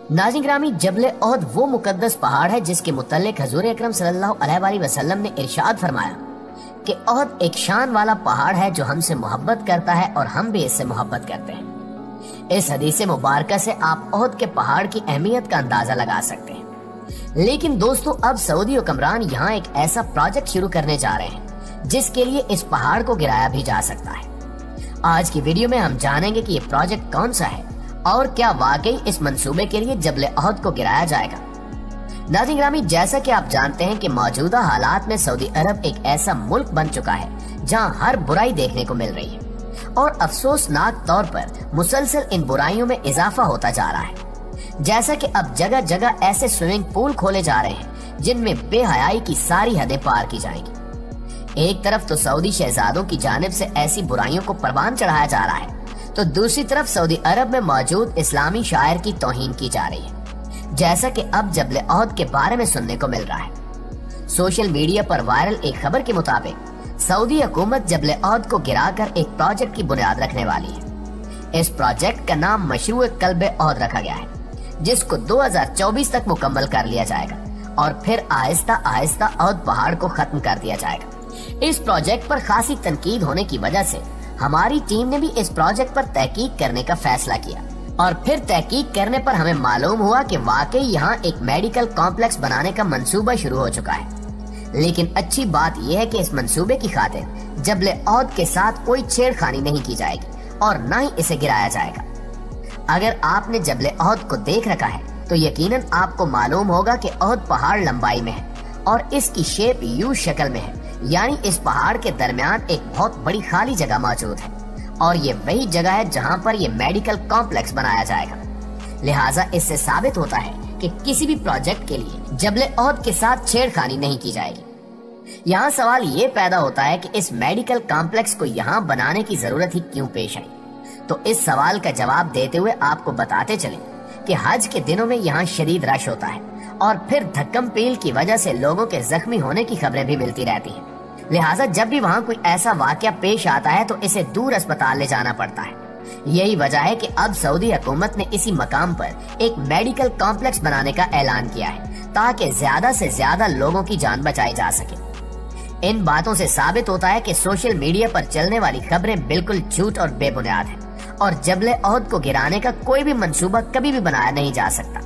नाज़रीन ग्रामी, जबल ओहद वो मुकद्दस पहाड़ है जिसके मुतल्लिक हजूर अकरम सल्लल्लाहु अलैहि वसल्लम ने इरशाद फरमाया कि ओहद एक शान वाला पहाड़ है जो हमसे मोहब्बत करता है और हम भी इससे मोहब्बत करते हैं। इस हदीस मुबारक से आप ओहद के पहाड़ की अहमियत का अंदाजा लगा सकते हैं। लेकिन दोस्तों, अब सऊदी हुक्मरान यहाँ एक ऐसा प्रोजेक्ट शुरू करने जा रहे हैं जिसके लिए इस पहाड़ को गिराया भी जा सकता है। आज की वीडियो में हम जानेंगे कि ये प्रोजेक्ट कौन सा है और क्या वाकई इस मंसूबे के लिए जबल ओहद को गिराया जाएगा। नाज़रीन ग्रामी, जैसा कि आप जानते हैं कि मौजूदा हालात में सऊदी अरब एक ऐसा मुल्क बन चुका है जहां हर बुराई देखने को मिल रही है और अफसोसनाक तौर पर मुसलसल इन बुराइयों में इजाफा होता जा रहा है। जैसा कि अब जगह जगह ऐसे स्विमिंग पूल खोले जा रहे हैं जिनमें बेहयाई की सारी हदें पार की जाएंगी। एक तरफ तो सऊदी शहजादों की जानिब से ऐसी बुराइयों को परवान चढ़ाया जा रहा है, तो दूसरी तरफ सऊदी अरब में मौजूद इस्लामी शायर की तौहीन की जा रही है, जैसा कि अब जबल ओहद के बारे में सुनने को मिल रहा है। सोशल मीडिया पर वायरल एक खबर के मुताबिक सऊदी हुकूमत जबल ओहद को गिराकर एक प्रोजेक्ट की बुनियाद रखने वाली है। इस प्रोजेक्ट का नाम मशरूअ कल्ब ओहद रखा गया है, जिसको 2024 तक मुकम्मल कर लिया जाएगा और फिर आहिस्ता आहिस्ता ओहद पहाड़ को खत्म कर दिया जाएगा। इस प्रोजेक्ट पर खासी तनकीद होने की वजह से हमारी टीम ने भी इस प्रोजेक्ट पर तहकीक करने का फैसला किया और फिर तहकीक करने पर हमें मालूम हुआ कि वाकई यहाँ एक मेडिकल कॉम्प्लेक्स बनाने का मंसूबा शुरू हो चुका है। लेकिन अच्छी बात यह है कि इस मंसूबे की खातिर जबल ओहद के साथ कोई छेड़खानी नहीं की जाएगी और न ही इसे गिराया जाएगा। अगर आपने जबल ओहद को देख रखा है तो यकीनन आपको मालूम होगा कि ओहद पहाड़ लंबाई में है और इसकी शेप यू शक्ल में है, यानी इस पहाड़ के दरमियान एक बहुत बड़ी खाली जगह मौजूद है और ये वही जगह है जहां पर ये मेडिकल कॉम्प्लेक्स बनाया जाएगा। लिहाजा इससे साबित होता है कि किसी भी प्रोजेक्ट के लिए जबल ओहद के साथ छेड़खानी नहीं की जाएगी। यहाँ सवाल ये पैदा होता है कि इस मेडिकल कॉम्प्लेक्स को यहाँ बनाने की जरूरत ही क्यों पेश आई। तो इस सवाल का जवाब देते हुए आपको बताते चले कि हज के दिनों में यहाँ शदीद रश होता है और फिर धक्कम पील की वजह से लोगों के जख्मी होने की खबरें भी मिलती रहती हैं। लिहाजा जब भी वहाँ कोई ऐसा वाकया पेश आता है तो इसे दूर अस्पताल ले जाना पड़ता है। यही वजह है कि अब सऊदी हुकूमत ने इसी मकाम पर एक मेडिकल कॉम्प्लेक्स बनाने का ऐलान किया है ताकि ज्यादा से ज्यादा लोगों की जान बचाई जा सके। इन बातों से साबित होता है कि सोशल मीडिया पर चलने वाली खबरें बिल्कुल झूठ और बेबुनियाद हैं और जबल ओहद को गिराने का कोई भी मंसूबा कभी भी बनाया नहीं जा सकता।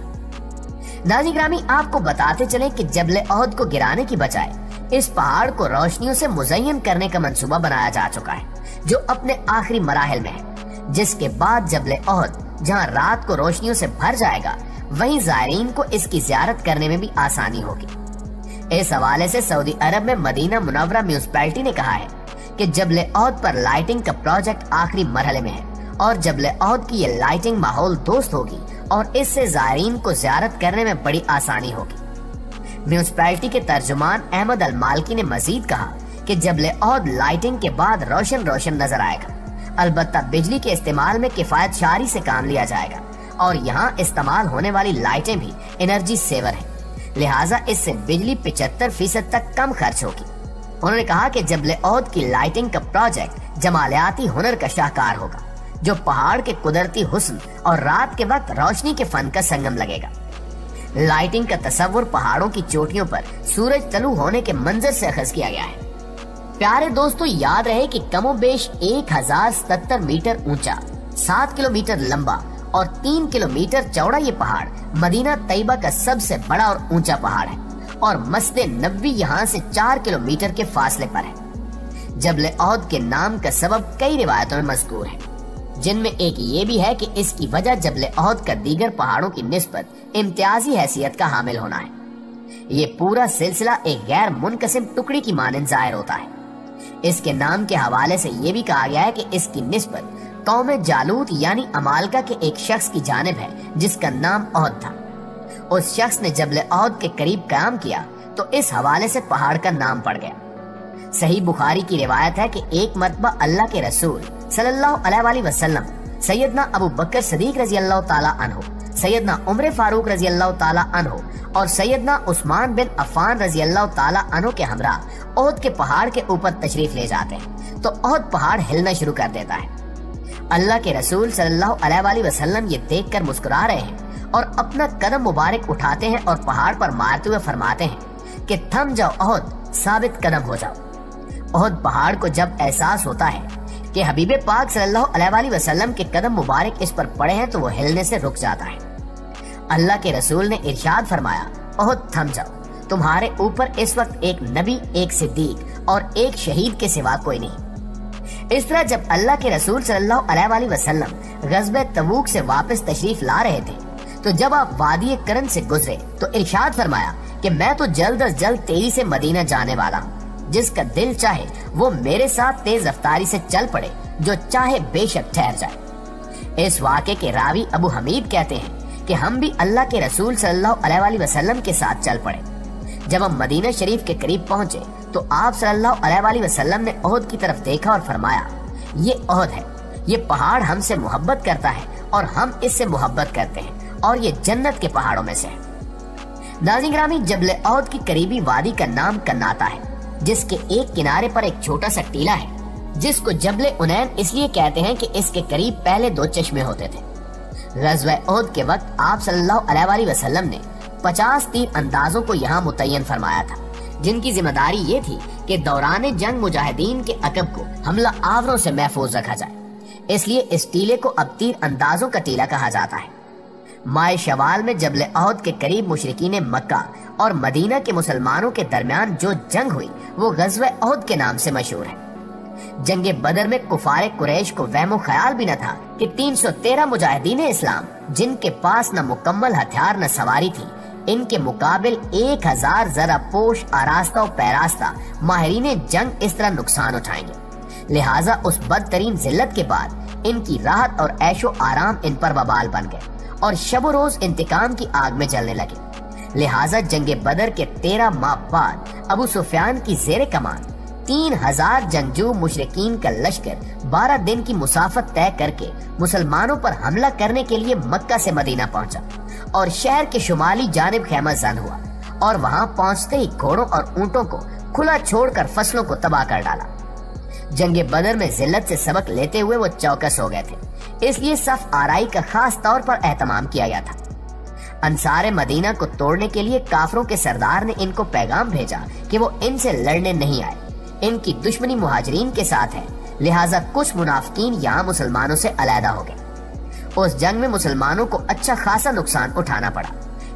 नाज़रीन ग्रामी, आपको बताते चले कि जबल ओहद को गिराने की बजाय इस पहाड़ को रोशनियों से मुज़य्यन करने का मंसूबा बनाया जा चुका है जो अपने आखिरी मराहिल में है, जिसके बाद जबल ओहद जहां रात को रोशनियों से भर जाएगा वहीं ज़ायरीन को इसकी ज़ियारत करने में भी आसानी होगी। इस हवाले से सऊदी अरब में मदीना मुनव्वरा म्यूनिसिपैलिटी ने कहा है कि जबल ओहद पर लाइटिंग का प्रोजेक्ट आखिरी मरहले में है और जबल ओहद की ये लाइटिंग माहौल दोस्त होगी और इससे ज़ायरीन को ज़ियारत करने में बड़ी आसानी होगी। म्यूनिसिपैलिटी के तर्जुमान अहमद अल मालकी ने मजीद कहा कि जबल ओहद लाइटिंग के बाद रोशन रोशन नजर आएगा। अलबत्ता बिजली के इस्तेमाल में किफायत शारी से काम लिया जाएगा और यहाँ इस्तेमाल होने वाली लाइटें भी एनर्जी सेवर हैं, लिहाजा इससे बिजली 75% तक कम खर्च होगी। उन्होंने कहा कि जबल ओहद की लाइटिंग का प्रोजेक्ट जमालियाती हुनर का शाहकार होगा जो पहाड़ के कुदरती हुस्न और रात के वक्त रोशनी के फन का संगम लगेगा। लाइटिंग का तस्वुर पहाड़ों की चोटियों पर सूरज तलू होने के मंजर से अखज़ किया गया है। प्यारे दोस्तों, याद रहे कि कमोबेश 1077 मीटर ऊंचा, 7 किलोमीटर लंबा और 3 किलोमीटर चौड़ा ये पहाड़ मदीना तैयबा का सबसे बड़ा और ऊंचा पहाड़ है और मस्जिद नबवी यहाँ से 4 किलोमीटर के फासले पर है। जबल ओहद के नाम का सबब कई रिवायतों में मज़कूर है, जिनमें एक ये भी है कि इसकी वजह जबल ओहद का दीगर पहाड़ों की निस्बत इम्तियाजी हैसियत का हामिल होना है। ये पूरा सिलसिला एक गैर मुनकसिम टुकड़ी की मानंद जाहिर होता है। इसके नाम के हवाले से ये भी कहा गया है कि इसकी निस्बत कौम जालूत यानी अमालका के एक शख्स की जानिब है जिसका नाम ओहद था। उस शख्स ने जबल ओहद के करीब क़याम किया तो इस हवाले से पहाड़ का नाम पड़ गया। सही बुखारी की रिवायत है कि एक मरतबा अल्लाह के रसूल सल्लल्लाहु अलैहि वसल्लम सैयदना अबू बकर सदीक रजी अल्लाह ताला अन्हु, सैयदना उमर फारूक रजी अल्लाह ताला अन्हु और सैयदना उस्मान बिन अफ़ान रजी अल्लाह ताला अन्हु के हमरा ओहद के पहाड़ के ऊपर तशरीफ ले जाते हैं तो ओहद पहाड़ हिलना शुरू कर देता है। अल्लाह के रसूल सल्लल्लाहु अलैहि वसल्लम ये देखकर मुस्कुरा रहे हैं और अपना कदम मुबारक उठाते हैं और पहाड़ पर मारते हुए फरमाते हैं कि थम जाओ ओहद, साबित कदम हो जाओ। ओहद पहाड़ को जब एहसास होता है कि हबीब पाक सल्लल्लाहु अलैहि वसल्लम के कदम मुबारक इस पर पड़े हैं तो वो हिलने से रुक जाता है। अल्लाह के रसूल ने इरशाद फरमाया, ओहद थम जाओ, तुम्हारे ऊपर इस वक्त एक नबी, एक सिद्दीक और एक शहीद के सिवा कोई नहीं। इस तरह जब अल्लाह के रसूल सल्लल्लाहु अलैहि वसल्लम ग़ज़वे तबूक से वापस तशरीफ ला रहे थे तो जब आप वादी करन से गुजरे तो इरशाद फरमाया कि मैं तो जल्द अज जल्द तेजी से मदीना जाने वाला हूँ। जिसका दिल चाहे वो मेरे साथ तेज रफ्तारी से चल पड़े, जो चाहे बेशक ठहर जाए। इस वाक़े के रावी अबू हमीद कहते हैं कि हम भी अल्लाह के रसूल सल्लल्लाहु अलैहि वसल्लम के साथ चल पड़े। जब हम मदीना शरीफ के करीब पहुंचे तो आप सल्लल्लाहु अलैहि वसल्लम ने ओहद की तरफ देखा और फरमाया, ये ओहद है, ये पहाड़ हमसे मोहब्बत करता है और हम इससे मोहब्बत करते हैं और ये जन्नत के पहाड़ों में से है। नाज़रीन ग्रामी, जबल ओहद की करीबी वादी का नाम कन्नाता है, जिसके एक किनारे पर एक छोटा सा टीला है जिसको जबल उनैन इसलिए कहते हैं कि इसके करीब पहले 2 चश्मे होते थे। ग़ज़वा ओहद के वक्त आप सल्लल्लाहु अलैहि वसल्लम ने 50 तीर अंदाजों को यहाँ मुतय्यन फरमाया था, जिनकी जिम्मेदारी ये थी कि दौरान जंग मुजाहिदीन के अकब को हमला आवरों से महफूज रखा जाए। इसलिए इस टीले को अब तीर अंदाजों का टीला कहा जाता है। माह शवाल में जबल ओहद के करीब मुशरिकीन मक्का और मदीना के मुसलमानों के दरमियान जो जंग हुई वो ग़ज़वा ओहद के नाम से मशहूर है। जंगे बदर में कुफारे कुरैश को वहमो ख्याल भी न था कि 313 मुजाहिदीन इस्लाम, जिनके पास न मुकम्मल हथियार न सवारी थी, इनके मुकाबिल 1000 जरा पोश आरास्ता और पैरास्ता माहिरीन जंग इस तरह नुकसान उठाएंगे। लिहाजा उस बदतरीन जिल्लत के बाद इनकी राहत और ऐशो आराम इन पर वबाल बन गए और शब रोज इंतकाम की आग में जलने लगे। लिहाजा जंगे बदर के 13 माह बाद अबू सुफियान की जेर कमान 3000 जंगजू मुशरिकीन का लश्कर 12 दिन की मुसाफत तय करके मुसलमानों पर हमला करने के लिए मक्का से मदीना पहुंचा और शहर के शुमाली जानिब खैमा जन हुआ और वहां पहुंचते ही घोड़ों और ऊंटों को खुला छोड़कर फसलों को तबाह कर डाला। जंगे बदर में जिल्लत से सबक लेते हुए वो चौकस हो गए थे, इसलिए सफ आराई का खास तौर पर एहतमाम किया गया था। अंसार मदीना को तोड़ने के लिए काफरों के सरदार ने इनको पैगाम भेजा कि वो इनसे लड़ने नहीं आए, इनकी दुश्मनी मुहाजिरीन के साथ है। लिहाजा कुछ मुनाफिकीन यहाँ मुसलमानों से अलहदा हो गए। उस जंग में मुसलमानों को अच्छा खासा नुकसान उठाना पड़ा,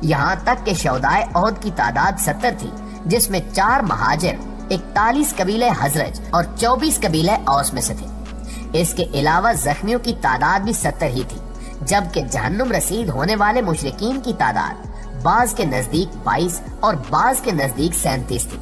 यहाँ तक कि शौदाए ओहद की तादाद 70 थी, जिसमें 4 महाजिर, 41 कबीले हजरज और 24 कबीले औस में से थे। इसके अलावा जख्मियों की तादाद भी 70 ही थी, जबकि जहन्नुम रसीद होने वाले मुशरिकीन की तादाद बाज के नजदीक 22 और बाज के नजदीक 37 थी।